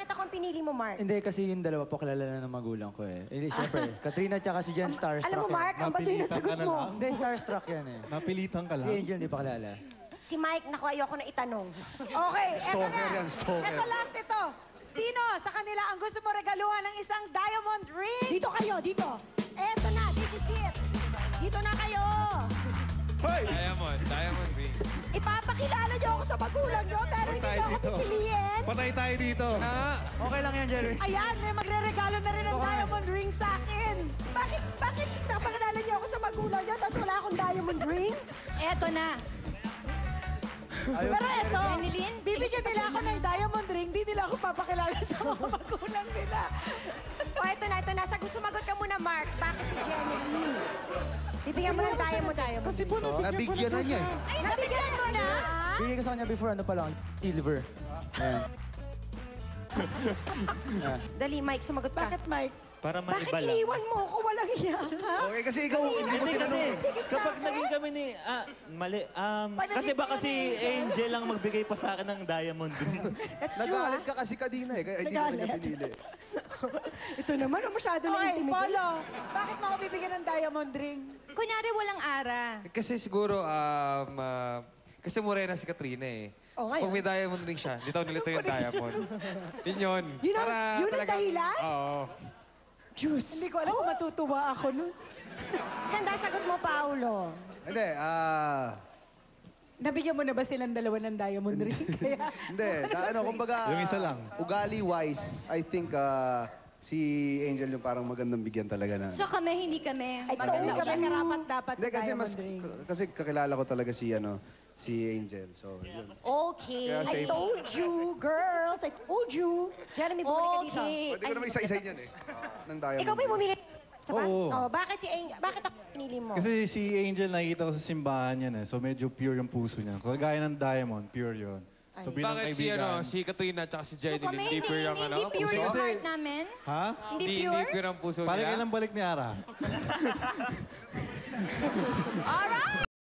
bakit ako ang pinili mo, Mark? Hindi, kasi yung dalawa po kilala na ng magulang ko eh. Hindi, syempre, Katrina tsaka si Jen, starstruck Alam mo, Mark, ang bato yung nasagot mo. Hindi, starstruck yan eh. Napilitan ka Si lang. Angel, hindi pa kilala. Si Mike, naku, ayoko na itanong. Okay, eto Stalker na. yan, stalker. Eto last ito. Sino sa kanila ang gusto mo regaluhan ng isang diamond ring? Dito kayo, dito. Eto na, this is it. Dito na kayo. Hoy! Diamond ring. Ipapakilala niyo ako sa magulang niyo, pero hindi niyo ako pipiliin. Patay tayo dito. Okay lang yan, Jerry. Ayan, may magre-regalo na rin ng diamond ring sa akin. Bakit napakilala niyo ako sa magulang niyo, tapos wala akong diamond ring? Eto na. Pero eto, Jeneline, bibigyan nila ako ng diamond ring, di nila ako papakilala sa mga magulang nila. O, eto na. Sumagot ka muna, Mark. Bakit si Jeneline? Bibigyan mo ng diamond. Kasi po Nabigyan na niya eh. Ay, nabigyan mo na? Bigay ko sa kanya before ano pa lang, silver. Ayan. Dali, Mike, sumagot ka. Bakit, Mike? Para Bakit maiba lang. iniwan mo ako? Walang iya ka. Okay, kasi ikaw, hindi mo Hindi kasi, tinanong. kapag naging kami ni... mali. Kasi baka si Angel lang magbigay pa sa akin ng diamond ring. That's true, Nagalit ka kasi kanina eh, kaya hindi ka niya pinili. Ito naman, masyado na Okay, intimidate. Polo, bakit mo ako bibigyan ng diamond ring? kunyari walang ara. Kasi siguro, kasi morena si Katrina eh. Oh, So, pag may diamond ring siya, di daw nilito yung diamond. Yun yun. Yun ang dahilan? Oo. Juice. Hindi ko alam kung matutuwa ako nun. Ganda, sagot mo, Paolo. Hindi, Nabigyan mo na ba silang dalawa ng diamond ring? Kaya, hindi. Kumbaga, Yung isa lang. Ugali-wise, I think si Angel yung parang magandang bigyan talaga na. So kami, hindi kami. Ay, hindi ka ba Maganda. karapat dapat Hindi, sa kasi diamond ring? kasi kakilala ko talaga si Angel. So, yun. Okay. Kaya I safe. told you, girls. I told you. Jeremy, bumalik ka dito. Okay. Pwede ko naman isa-isahin yan eh. Ng diamond. Ikaw ba yung bumili? Saba? Oo. Oh, bakit si Angel? Bakit ako pinili mo? Kasi si Angel nakikita ko sa simbahan yan eh. So medyo pure yung puso niya. Kagaya ng diamond, pure yun. So bilang Bakit kaibigan... si Katrina at si So Jenny, kami, hindi pure yung hindi pure puso? yung Kasi- heart namin? Ha? Hindi Hindi pure? pure ang puso Parang niya? kailan balik ni Ara? Alright!